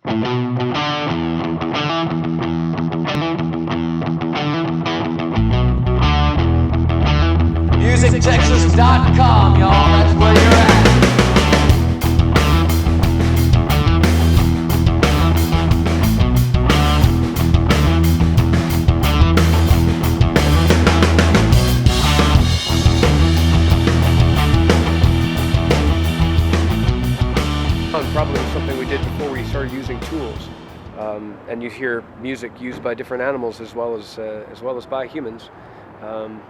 MusicTexas.com, y'all. That's where you're at. Probably something we did before we started using tools, and you hear music used by different animals as well as by humans, and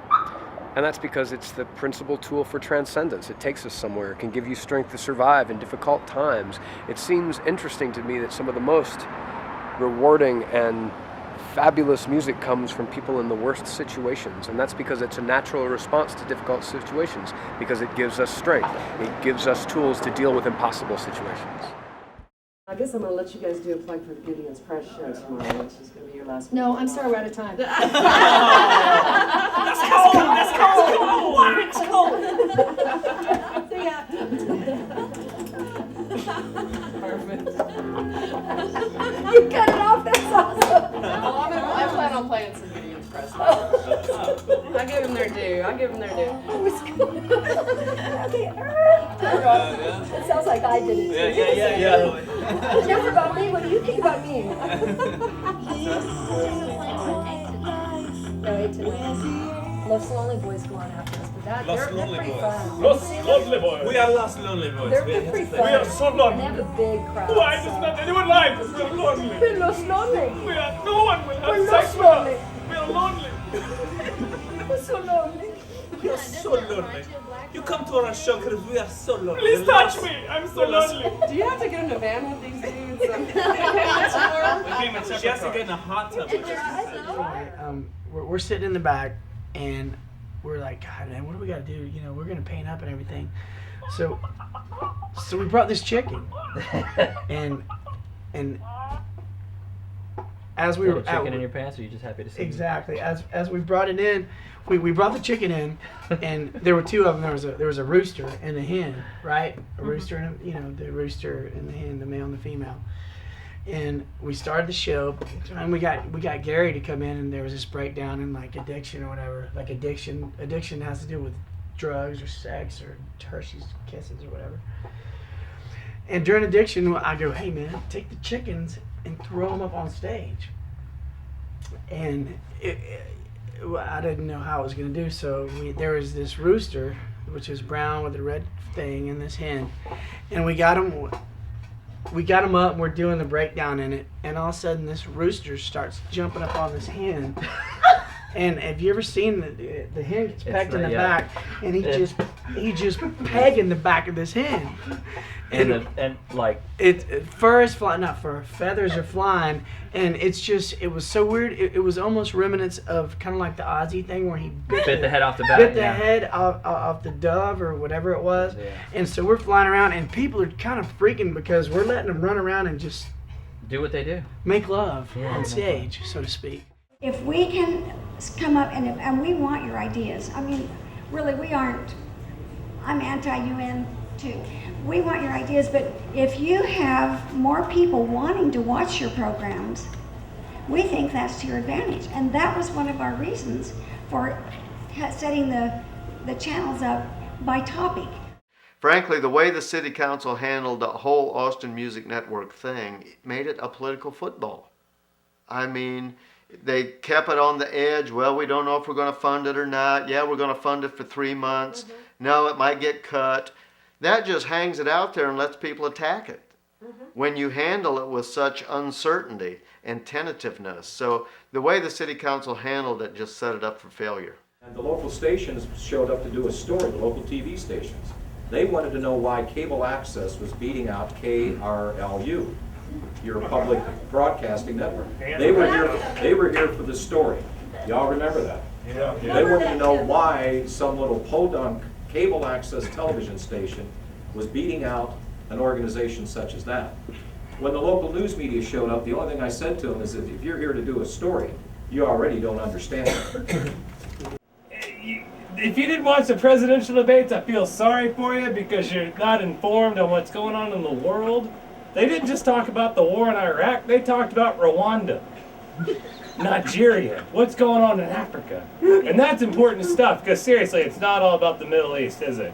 that's because it's the principal tool for transcendence. It takes us somewhere. It can give you strength to survive in difficult times. It seems interesting to me that some of the most rewarding and fabulous music comes from people in the worst situations, and that's because it's a natural response to difficult situations, because it gives us strength. It gives us tools to deal with impossible situations. I guess I'm going to let you guys do a plug for the Gideon's Press show tomorrow, which is going to be your last No, I'm sorry, we're out of time. That's cold! See ya. Perfect. You cut it off, that's awesome. I plan on playing some Gideon's Press. I give them their due. Oh, it's cool. Okay. It sounds like I did it. Yeah. Enough about me. What do you think about me? No, 8 to 9. Los Lonely Boys go on after us, but they're pretty fun. Los Lonely Boys. We are Los Lonely Boys. They're pretty fun. We are so lonely. They have a big crowd. Why does not anyone like us? We are lonely. We're Los Lonely. We are, no one will have We're sex Los with us. Lonely. We are lonely. We're so lonely. We are so lonely. You come to our show because we are so lonely. Please touch me. I'm so lonely. Do you have to get in a van with these dudes? She has to get in a hot tub. We're sitting in the back, and we're like, God, man, what do we got to do? You know, we're gonna paint up and everything. So we brought this chicken, and as we were chicken in your pants, or are you just happy to see exactly as we brought it in, we brought the chicken in, and there were two of them. There was a rooster and a hen, right? A rooster and the rooster and the hen, the male and the female. And we started the show, and we got Gary to come in, and there was this breakdown in like addiction or whatever. Like addiction has to do with drugs or sex or Hershey's Kisses or whatever. And during addiction, I go, hey man, take the chickens and throw them up on stage. And I didn't know how I was going to do, so there was this rooster, which is brown with a red thing, and this hen, and we got them up, and we're doing the breakdown in it, and all of a sudden this rooster starts jumping up on this hen. And have you ever seen the hen gets pegged in the back, and he just pegging the back of this hen. and like fur is flying, not fur, feathers are flying, and it was so weird. It was almost remnants of kind of like the Ozzy thing where he bit the head off the back. Bit the head off the dove or whatever it was. Yeah. And so we're flying around, and people are kind of freaking because we're letting them run around and just do what they do. Make love on stage, so to speak. If we can come up and we want your ideas. I mean, really, I'm anti-UN too. We want your ideas, but if you have more people wanting to watch your programs, we think that's to your advantage. And that was one of our reasons for setting the channels up by topic. Frankly, the way the city council handled the whole Austin Music Network thing made it a political football. I mean, they kept it on the edge. Well, we don't know if we're going to fund it or not. Yeah, we're going to fund it for 3 months. Mm-hmm. No, it might get cut. That just hangs it out there and lets people attack it. Mm-hmm. When you handle it with such uncertainty and tentativeness. So the way the city council handled it just set it up for failure. And the local stations showed up to do a story, the local TV stations. They wanted to know why cable access was beating out KRLU, your public broadcasting network. They were here for the story. Y'all remember that? Yeah. They wanted to know why some little podunk cable access television station was beating out an organization such as that. When the local news media showed up, the only thing I said to them is that if you're here to do a story, you already don't understand it. If you didn't watch the presidential debates, I feel sorry for you because you're not informed on what's going on in the world. They didn't just talk about the war in Iraq, they talked about Rwanda, Nigeria, what's going on in Africa. And that's important stuff, because seriously, it's not all about the Middle East, is it?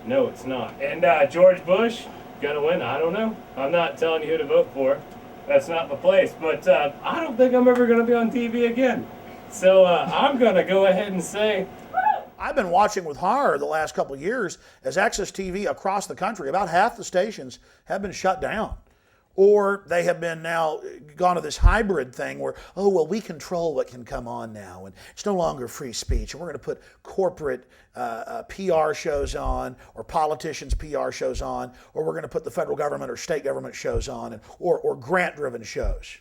No, it's not. And George Bush, gonna win? I don't know. I'm not telling you who to vote for. That's not my place. But I don't think I'm ever gonna be on TV again. So I'm gonna go ahead and say, I've been watching with horror the last couple of years as access TV across the country, about half the stations have been shut down. Or they have been now gone to this hybrid thing where, oh, well, we control what can come on now, and it's no longer free speech, and we're going to put corporate PR shows on, or politicians' PR shows on, or we're going to put the federal government or state government shows on, or grant-driven shows.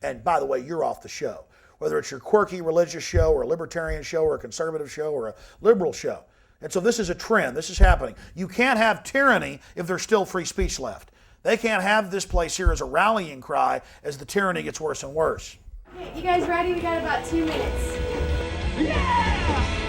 And by the way, you're off the show. Whether it's your quirky religious show, or a libertarian show, or a conservative show, or a liberal show. And so this is a trend. This is happening. You can't have tyranny if there's still free speech left. They can't have this place here as a rallying cry as the tyranny gets worse and worse. Okay, you guys ready? We got about 2 minutes. Yeah!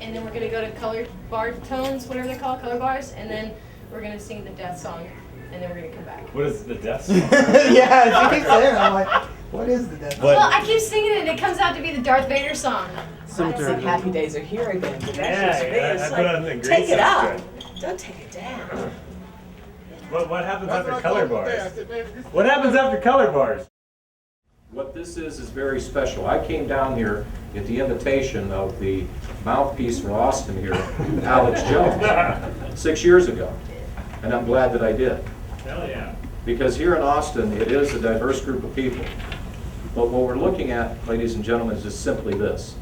And then we're gonna go to color bar tones, whatever they're called, color bars, and then we're gonna sing the death song, and then we're gonna come back. What is the death song? Yeah, she keeps saying it. I'm like, what is the death song? Well, I keep singing it, and it comes out to be the Darth Vader song. It's like Happy Days are here again. That's what I think. Take it up. Don't take it down. What happens after color bars? What happens after color bars? What this is very special. I came down here at the invitation of the mouthpiece for Austin here, Alex Jones, 6 years ago. And I'm glad that I did. Hell yeah. Because here in Austin, it is a diverse group of people. But what we're looking at, ladies and gentlemen, is just simply this.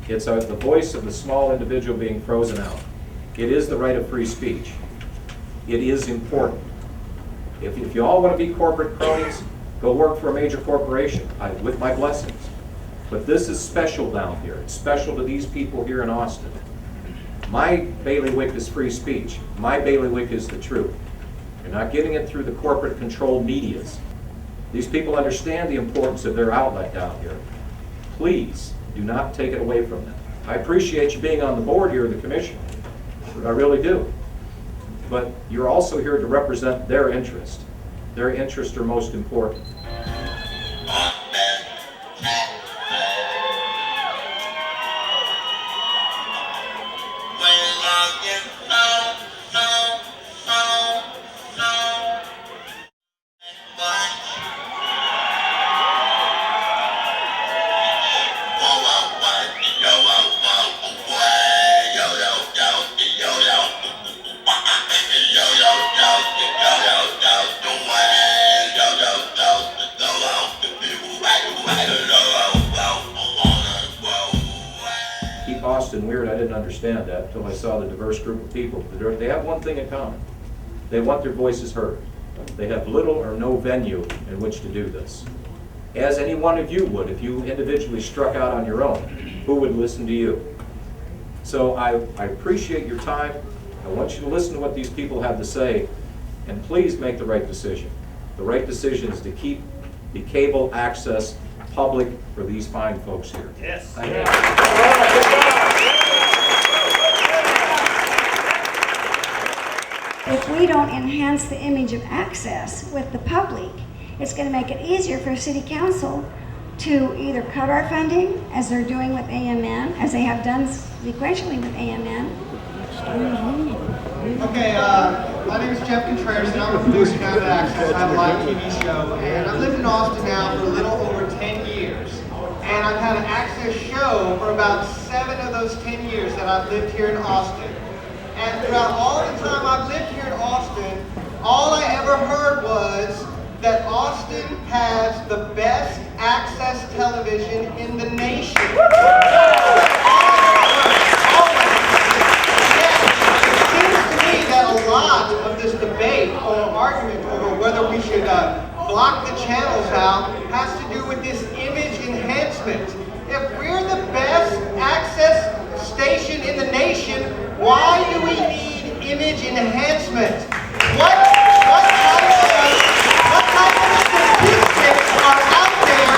It's the voice of the small individual being frozen out. It is the right of free speech. It is important. If you all want to be corporate cronies, go work for a major corporation, with my blessings. But this is special down here. It's special to these people here in Austin. My bailiwick is free speech. My bailiwick is the truth. You're not getting it through the corporate controlled medias. These people understand the importance of their outlet down here. Please do not take it away from them. I appreciate you being on the board here of the commission. I really do. But you're also here to represent their interest. Their interests are most important. Weird, I didn't understand that until I saw the diverse group of people. They have one thing in common. They want their voices heard. They have little or no venue in which to do this. As any one of you would, if you individually struck out on your own, who would listen to you? So I appreciate your time. I want you to listen to what these people have to say, and please make the right decision. The right decision is to keep the cable access public for these fine folks here. Yes. Thank you. If we don't enhance the image of Access with the public, it's going to make it easier for City Council to either cut our funding, as they're doing with AMN, as they have done sequentially with AMN. Okay, my name is Jeff Contreras, and I'm a producer down at Access. I have a live TV show, and I've lived in Austin now for a little over 10 years. And I've had an Access show for about 7 of those 10 years that I've lived here in Austin. And throughout all the time I've lived here in Austin, all I ever heard was that Austin has the best Access television in the nation. That a lot of this debate or argument over whether we should block the channels out has to do with this image enhancement. If we're the best Access station in the nation, why do we need image enhancement? What type of statistics are out there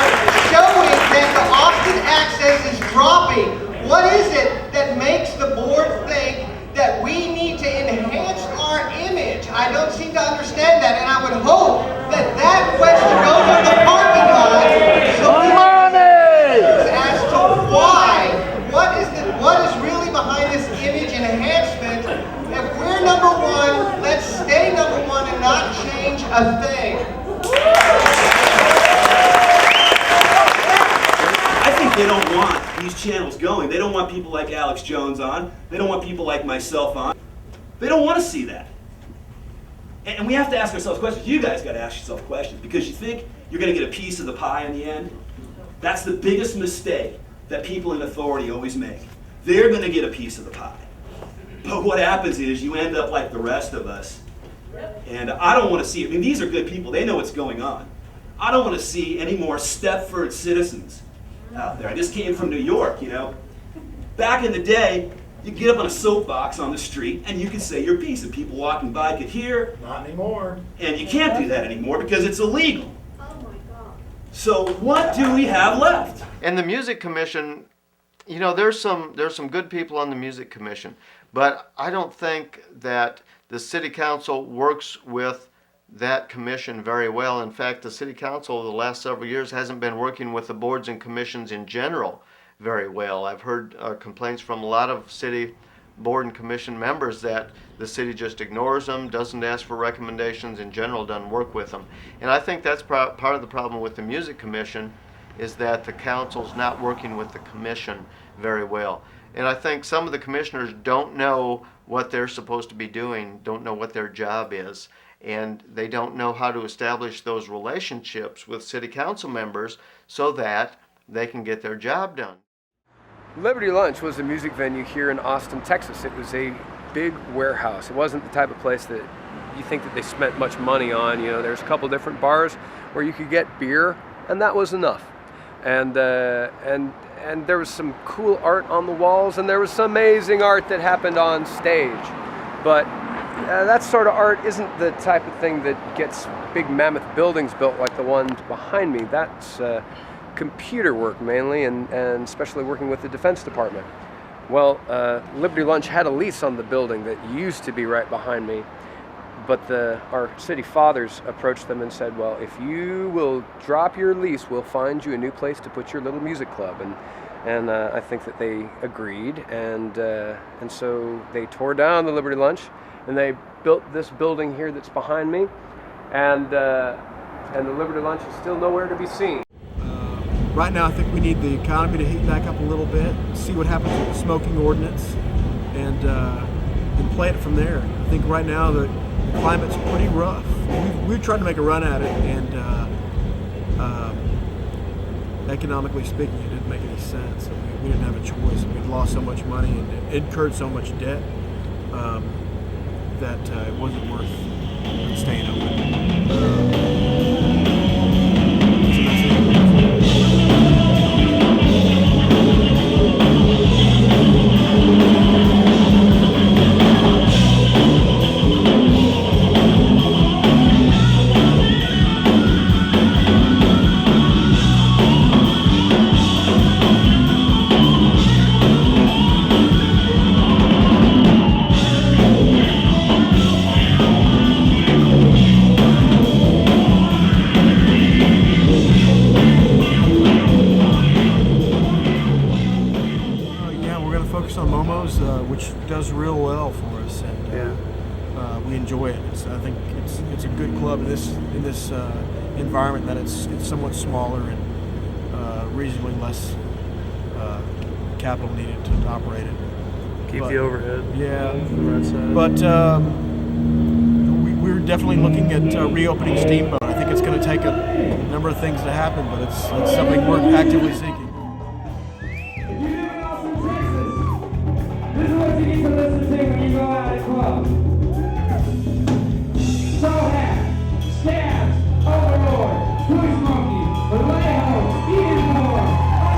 showing that the Austin Access is dropping? What is it that makes the board think that we need to enhance our image? I don't seem to understand that, and I would hope that that question goes on the parking lot so as to why, what is really behind this image enhancement. If we're number one, let's stay number one and not change a thing. I think they don't want these channels going. They don't want people like Alex Jones on. They don't want people like myself on. They don't want to see that. And we have to ask ourselves questions. You guys got to ask yourself questions, because you think you're going to get a piece of the pie in the end. That's the biggest mistake that people in authority always make. They're going to get a piece of the pie. But what happens is you end up like the rest of us. And I don't want to see it. I mean, these are good people. They know what's going on. I don't want to see any more Stepford citizens out there. I just came from New York, you know. Back in the day, you get up on a soapbox on the street and you could say your piece, and people walking by could hear. Not anymore. And you can't do that anymore because it's illegal. So what do we have left? And the Music Commission, you know, there's some good people on the Music Commission, but I don't think that the City Council works with that commission very well. In fact, the City Council over the last several years hasn't been working with the boards and commissions in general very well. I've heard complaints from a lot of city board and commission members that the city just ignores them, doesn't ask for recommendations, in general doesn't work with them. And I think that's part of the problem with the Music Commission, is that the council's not working with the commission very well. And I think some of the commissioners don't know what they're supposed to be doing, don't know what their job is, and they don't know how to establish those relationships with city council members so that they can get their job done. Liberty Lunch was a music venue here in Austin, Texas. It was a big warehouse. It wasn't the type of place that you think that they spent much money on. You know, there's a couple different bars where you could get beer, and that was enough. And there was some cool art on the walls, and there was some amazing art that happened on stage. But that sort of art isn't the type of thing that gets big mammoth buildings built like the ones behind me. That's computer work mainly, and especially working with the Defense Department. Well, Liberty Lunch had a lease on the building that used to be right behind me, but our city fathers approached them and said, well, if you will drop your lease, we'll find you a new place to put your little music club. And I think that they agreed, and so they tore down the Liberty Lunch, and they built this building here that's behind me, and the Liberty Lunch is still nowhere to be seen. Right now, I think we need the economy to heat back up a little bit, see what happens with the smoking ordinance, and play it from there. I think right now the climate's pretty rough. We've tried to make a run at it, and economically speaking, it didn't make any sense. We didn't have a choice. We'd lost so much money and incurred so much debt that it wasn't worth staying open. on Momo's, which does real well for us, and we enjoy it. I think it's a good club in this environment that it's somewhat smaller and reasonably less capital needed to operate it. Keep the overhead. Yeah, Right side. but we're definitely looking at reopening Steamboat. I think it's going to take a number of things to happen, but it's something we're actively seeking. This is what you need to listen to when you go out at club. Soul Hat, Scabs, Overlord, Police Monkey, Vallejo, Eden Moore,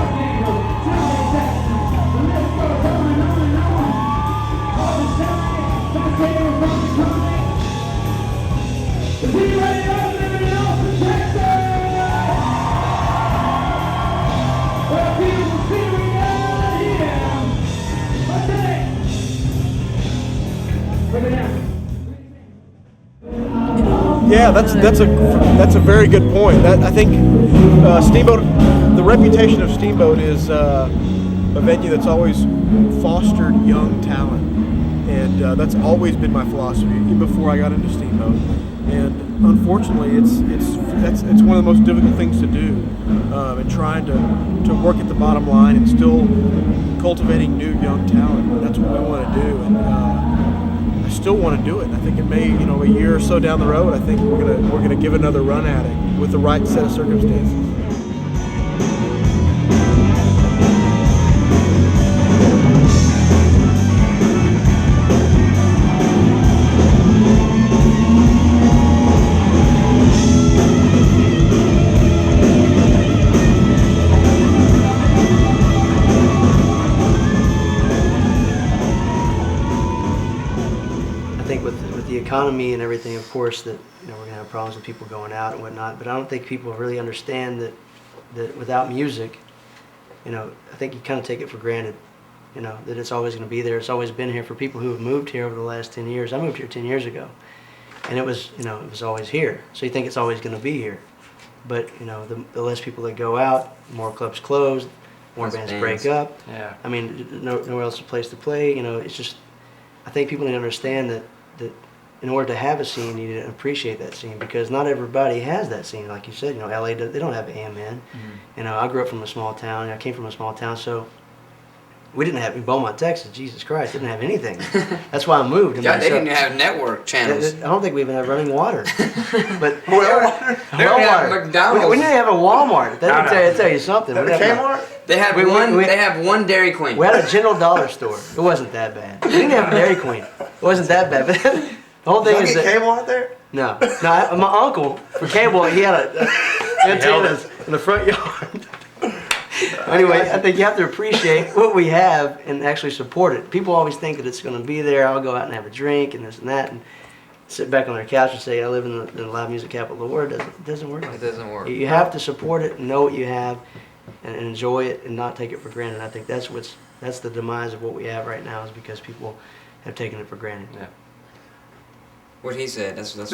Archangel, Charlie Jackson. The list goes on and on and on. All the time, that's where we're from the comic. Is he ready to open it up for Texas? Well, people see me down here. What's that? Bring it down. Yeah, that's a very good point. I think Steamboat, the reputation of Steamboat is a venue that's always fostered young talent, and that's always been my philosophy, even before I got into Steamboat. And unfortunately, it's one of the most difficult things to do, and trying to work at the bottom line and still cultivating new young talent. That's what we want to do, and I still want to do it. I think it may, a year or so down the road, I think we're gonna give another run at it with the right set of circumstances. Economy and everything, of course, that we're gonna have problems with people going out and whatnot. But I don't think people really understand that without music, I think you kind of take it for granted. That it's always going to be there. It's always been here for people who have moved here over the last 10 years. I moved here 10 years ago, and it was it was always here. So you think it's always going to be here, but the less people that go out, more clubs close, more bands break up. Yeah. I mean, nowhere else a place to play. It's just I think people need to understand that in order to have a scene, you need to appreciate that scene, because not everybody has that scene. Like you said, LA, they don't have AMN. Mm-hmm. I grew up from a small town. I came from a small town, so we didn't have, in Beaumont, Texas, Jesus Christ, didn't have anything. That's why I moved. Yeah, they didn't have network channels. I don't think we even had running water. But well water? They didn't have McDonald's. We didn't have a Walmart. That would tell you something. Kmart? They had They have one Dairy Queen. We had a General Dollar store. It wasn't that bad. We didn't have a Dairy Queen. It wasn't that bad. But the whole thing is that cable out there? No. My uncle for cable, he had antennas in the front yard. Anyway, I think you have to appreciate what we have and actually support it. People always think that it's going to be there. I'll go out and have a drink and this and that, and sit back on their couch and say I live in the live music capital of the world. It doesn't work like that. It doesn't work. You have to support it and know what you have and enjoy it and not take it for granted. I think that's the demise of what we have right now, is because people have taken it for granted. Yeah. What he said, that's I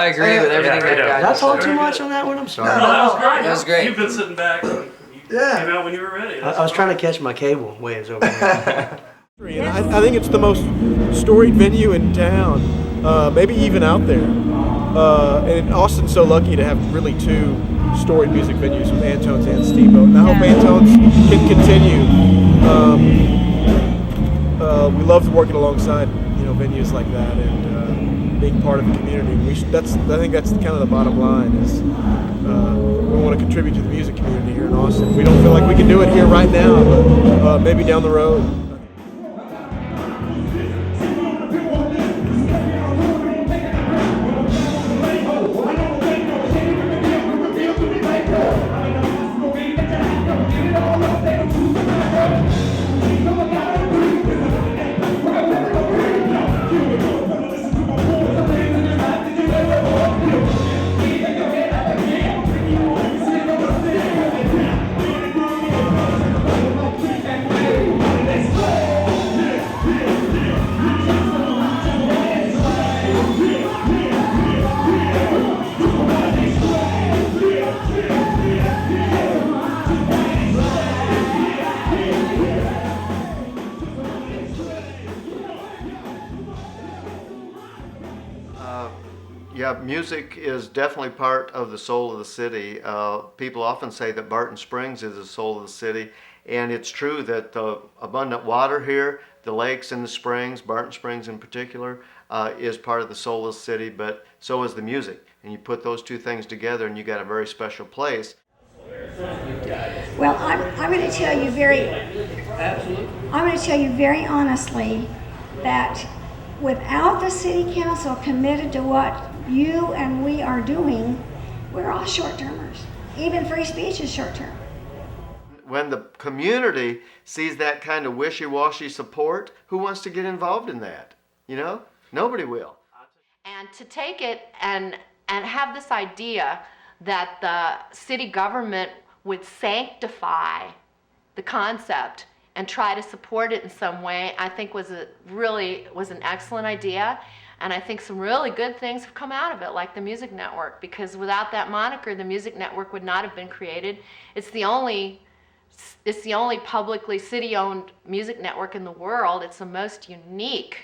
agree with everything that guy Did I talk too much on that one? I'm sorry. No, that was great. That was great. You've been sitting back and you came out when you were ready. I was trying to catch my cable waves over here. I think it's the most storied venue in town, maybe even out there. And Austin's so lucky to have really two storied music venues with Antone's and Steamboat. And I hope Antone's can continue. We love working alongside venues like that and being part of the community. I think that's kind of the bottom line, is we want to contribute to the music community here in Austin. We don't feel like we can do it here right now, but maybe down the road. Let's go! Yeah, music is definitely part of the soul of the city. People often say that Barton Springs is the soul of the city, and it's true that the abundant water here, the lakes and the springs, Barton Springs in particular, is part of the soul of the city, but so is the music. And you put those two things together and you got a very special place. Well, I'm going to tell you very honestly that without the city council committed to what you and we are doing, we're all short-termers. Even free speech is short-term. When the community sees that kind of wishy-washy support, who wants to get involved in that? You know, nobody will. And to take it and have this idea that the city government would sanctify the concept and try to support it in some way, I think was an excellent idea. And I think some really good things have come out of it, like the Music Network, because without that moniker, the Music Network would not have been created. It's the only publicly city-owned music network in the world. It's the most unique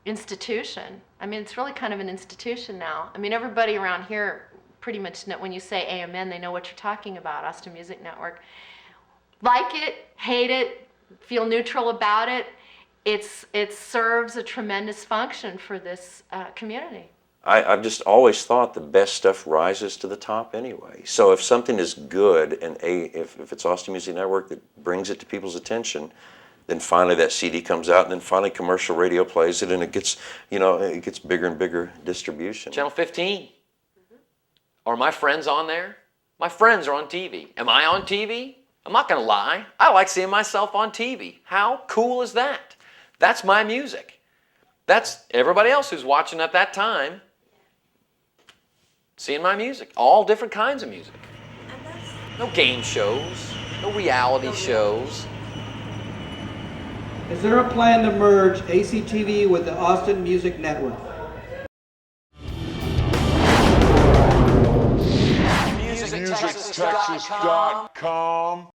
institution. I mean, it's really kind of an institution now. I mean, everybody around here pretty much know, when you say AMN, they know what you're talking about, Austin Music Network. Like it, hate it, feel neutral about it, it serves a tremendous function for this community. I've just always thought the best stuff rises to the top anyway. So if something is good, and if it's Austin Music Network that brings it to people's attention, then finally that CD comes out, and then finally commercial radio plays it, and it gets, it gets bigger and bigger distribution. Channel 15. Are my friends on there? My friends are on TV. Am I on TV? I'm not going to lie. I like seeing myself on TV. How cool is that? That's my music. That's everybody else who's watching at that time seeing my music. All different kinds of music. No game shows, no reality shows. Is there a plan to merge ACTV with the Austin Music Network? MusicTexas.com